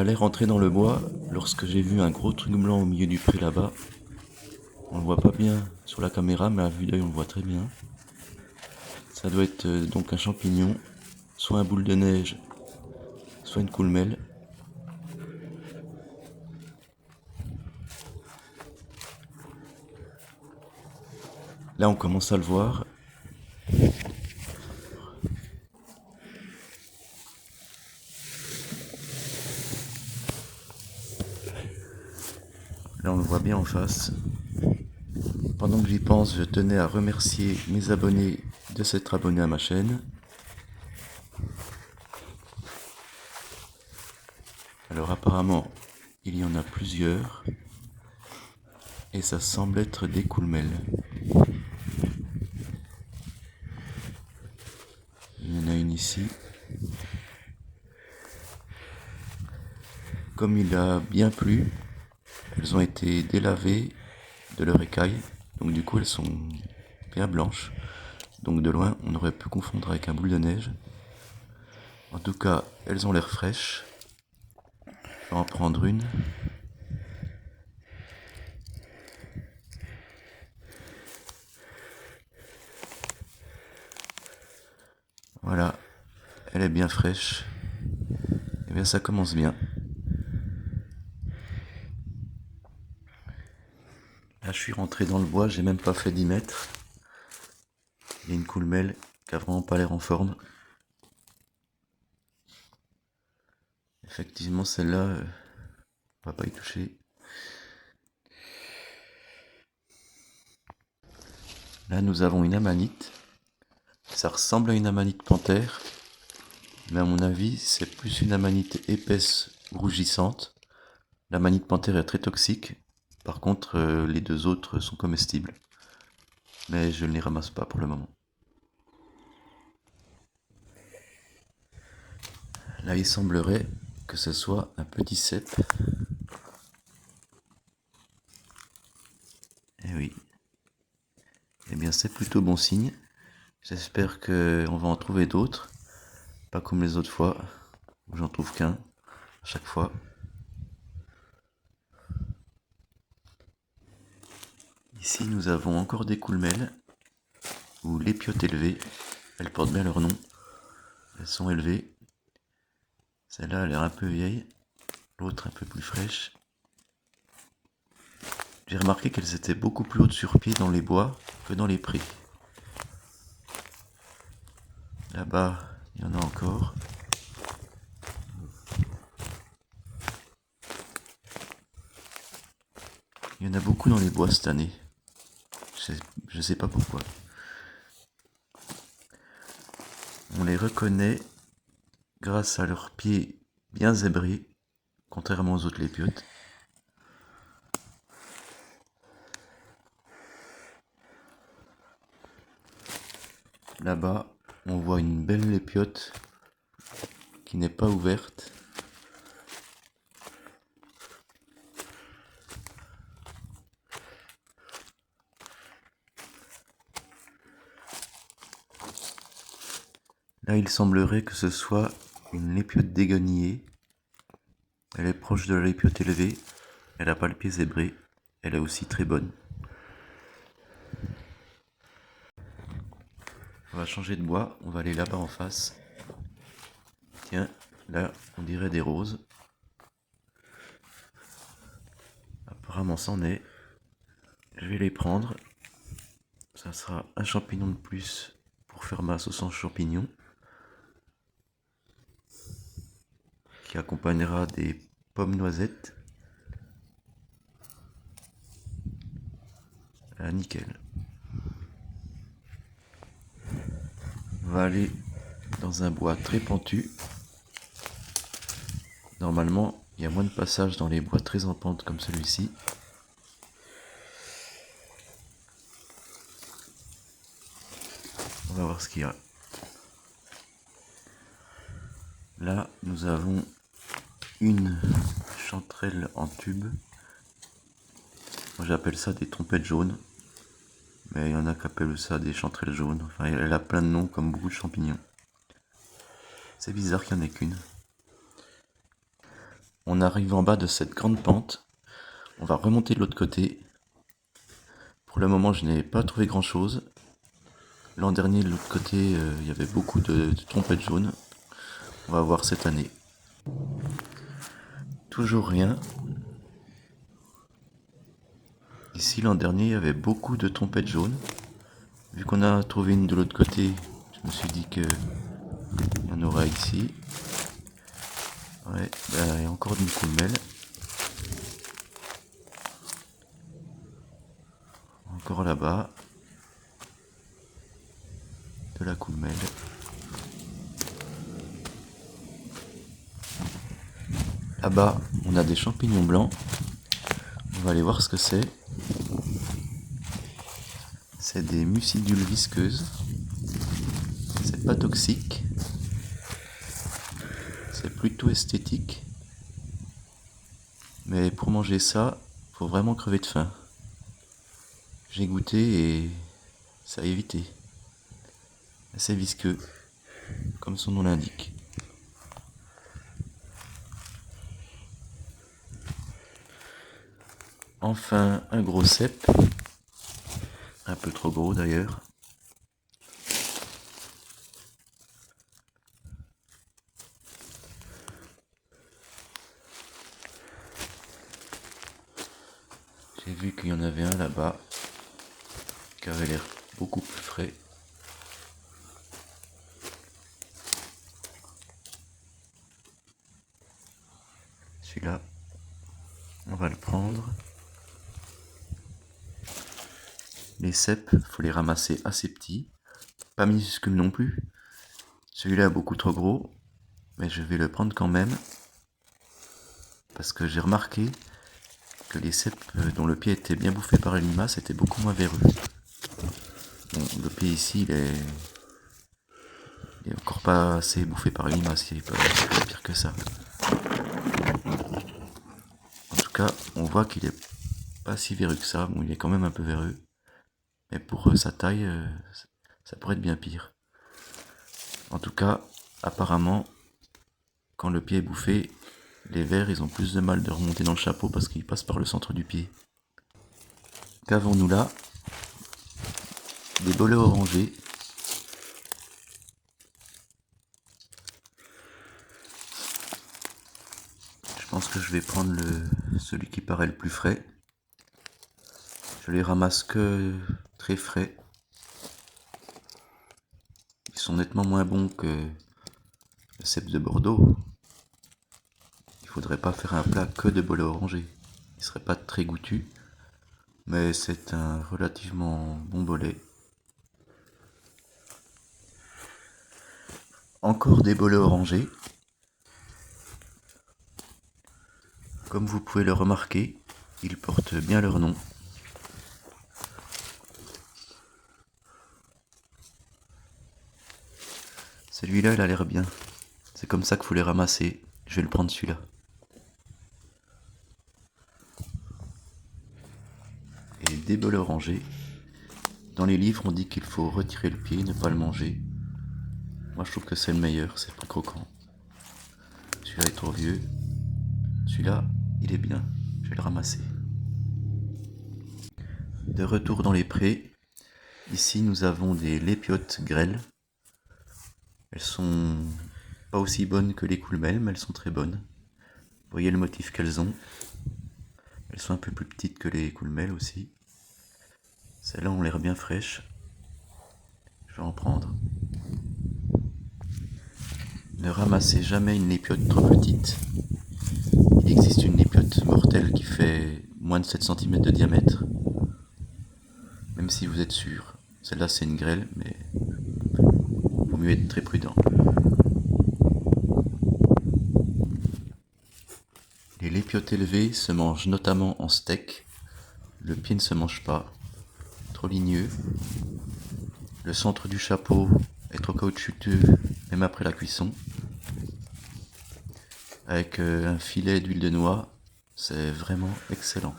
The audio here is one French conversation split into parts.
J'allais rentrer dans le bois lorsque j'ai vu un gros truc blanc au milieu du pré là-bas. On le voit pas bien sur la caméra, mais à vue d'œil on le voit très bien. Ça doit être donc un champignon, soit un boule de neige, soit une coulmelle. Là on commence à le voir. Là on le voit bien en face. Pendant que j'y pense, je tenais à remercier mes abonnés de s'être abonnés à ma chaîne. Alors apparemment, il y en a plusieurs. Et ça semble être des coulmelles. Il y en a une ici. Comme il a bien plu, elles ont été délavées de leur écaille. Donc du coup elles sont bien blanches. Donc de loin on aurait pu confondre avec un boule de neige. En tout cas elles ont l'air fraîches. Je vais en prendre une. Voilà, elle est bien fraîche. Et bien ça commence bien. Là je suis rentré dans le bois, j'ai même pas fait 10 mètres. Il y a une coulmelle qui a vraiment pas l'air en forme. Effectivement celle-là, on va pas y toucher. Là nous avons une amanite. Ça ressemble à une amanite panthère. Mais à mon avis c'est plus une amanite épaisse rougissante. L'amanite panthère est très toxique. Par contre les deux autres sont comestibles. Mais je ne les ramasse pas pour le moment. Là il semblerait que ce soit un petit cep. Eh oui. Eh bien c'est plutôt bon signe. J'espère qu'on va en trouver d'autres. Pas comme les autres fois, où j'en trouve qu'un à chaque fois. Ici nous avons encore des coulmelles, ou lépiotes élevées. Elles portent bien leur nom. Elles sont élevées. Celle-là a l'air un peu vieille, l'autre un peu plus fraîche. J'ai remarqué qu'elles étaient beaucoup plus hautes sur pied dans les bois que dans les prés. Là-bas, il y en a encore. Il y en a beaucoup dans les bois cette année. Je sais pas pourquoi. On les reconnaît grâce à leurs pieds bien zébrés, contrairement aux autres lépiotes. Là-bas, on voit une belle lépiote qui n'est pas ouverte. Là, il semblerait que ce soit une lépiote déguenillée. Elle est proche de la lépiote élevée. Elle n'a pas le pied zébré. Elle est aussi très bonne. On va changer de bois. On va aller là-bas en face. Tiens, là, on dirait des roses. Apparemment, c'en est. Je vais les prendre. Ça sera un champignon de plus pour faire ma sauce en champignons, qui accompagnera des pommes noisettes. Ah, nickel. On va aller dans un bois très pentu. Normalement, il y a moins de passage dans les bois très en pente comme celui-ci. On va voir ce qu'il y a. Là, nous avons une chanterelle en tube. Moi, j'appelle ça des trompettes jaunes. Mais il y en a qui appellent ça des chanterelles jaunes. Enfin, elle a plein de noms comme beaucoup de champignons. C'est bizarre qu'il n'y en ait qu'une. On arrive en bas de cette grande pente. On va remonter de l'autre côté. Pour le moment, je n'ai pas trouvé grand chose. L'an dernier, de l'autre côté, il y avait beaucoup de trompettes jaunes. On va voir cette année. Toujours rien. Ici, l'an dernier, il y avait beaucoup de trompettes jaunes. Vu qu'on a trouvé une de l'autre côté, je me suis dit qu'il y en aura ici. Ouais, il y a encore une coulmelle. Encore là-bas. De la coulmelle. Là-bas, on a des champignons blancs. On va aller voir ce que c'est. C'est des mucidules visqueuses. C'est pas toxique. C'est plutôt esthétique. Mais pour manger ça, faut vraiment crever de faim. J'ai goûté et ça a évité. C'est visqueux, comme son nom l'indique. Enfin, un gros cep. Un peu trop gros d'ailleurs. J'ai vu qu'il y en avait un là-bas qui avait l'air beaucoup plus frais. Celui-là, on va le prendre. Les cèpes, faut les ramasser assez petits, pas minuscules non plus. Celui-là est beaucoup trop gros, mais je vais le prendre quand même parce que j'ai remarqué que les cèpes dont le pied était bien bouffé par les limaces étaient beaucoup moins véreux. Bon, le pied ici, il est encore pas assez bouffé par les limaces, il est pas pire que ça. En tout cas, on voit qu'il est pas si véreux que ça. Bon, il est quand même un peu véreux, mais pour sa taille, ça pourrait être bien pire. En tout cas, apparemment, quand le pied est bouffé, les vers ils ont plus de mal de remonter dans le chapeau parce qu'ils passent par le centre du pied. Qu'avons-nous là? Des bolets orangés. Je pense que je vais prendre celui qui paraît le plus frais. Je les ramasse que très frais. Ils sont nettement moins bons que le cep de Bordeaux. Il faudrait pas faire un plat que de bolets orangés. Il serait pas très goûtu, mais c'est un relativement bon bolet. Encore des bolets orangés. Comme vous pouvez le remarquer, ils portent bien leur nom. Celui-là, il a l'air bien. C'est comme ça qu'il faut les ramasser. Je vais le prendre celui-là. Et des bolets orangés. Dans les livres, on dit qu'il faut retirer le pied, ne pas le manger. Moi, je trouve que c'est le meilleur, c'est le plus croquant. Celui-là est trop vieux. Celui-là, il est bien. Je vais le ramasser. De retour dans les prés, ici nous avons des lépiotes grêles. Elles sont pas aussi bonnes que les coulmelles, mais elles sont très bonnes. Vous voyez le motif qu'elles ont. Elles sont un peu plus petites que les coulmelles aussi. Celles-là ont l'air bien fraîches. Je vais en prendre. Ne ramassez jamais une lépiote trop petite. Il existe une lépiote mortelle qui fait moins de 7 cm de diamètre. Même si vous êtes sûr. Celle-là c'est une grêle, mais il vaut mieux être très prudent. Les lépiotes élevées se mangent notamment en steak. Le pied ne se mange pas. Trop ligneux. Le centre du chapeau est trop caoutchouteux, même après la cuisson. Avec un filet d'huile de noix, c'est vraiment excellent.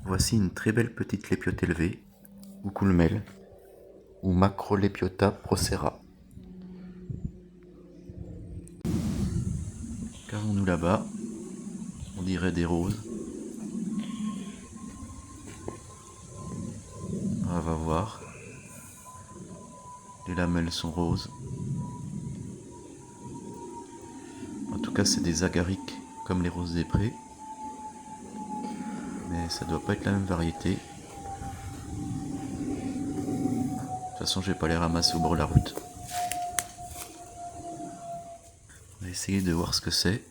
Voici une très belle petite lépiote élevée, ou coulmelle, ou Macrolepiota procera. Qu'avons-nous là-bas? On dirait des roses. On va voir. Les lamelles sont roses. En tout cas, c'est des agariques comme les roses des prés. Mais ça doit pas être la même variété. De toute façon, je vais pas les ramasser au bord de la route. On va essayer de voir ce que c'est.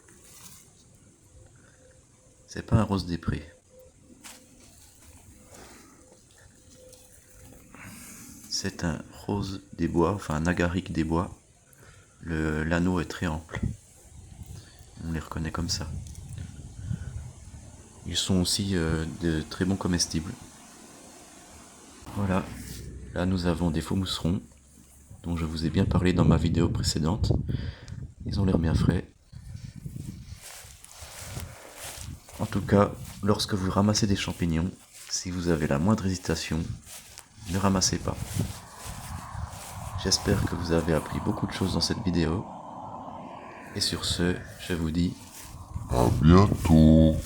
C'est pas un rose des prés. C'est un rose des bois, enfin un agaric des bois. L'anneau est très ample. On les reconnaît comme ça. Ils sont aussi de très bons comestibles. Voilà. Là, nous avons des faux mousserons, dont je vous ai bien parlé dans ma vidéo précédente. Ils ont l'air bien frais. En tout cas, lorsque vous ramassez des champignons, si vous avez la moindre hésitation, ne ramassez pas. J'espère que vous avez appris beaucoup de choses dans cette vidéo. Et sur ce, je vous dis à bientôt.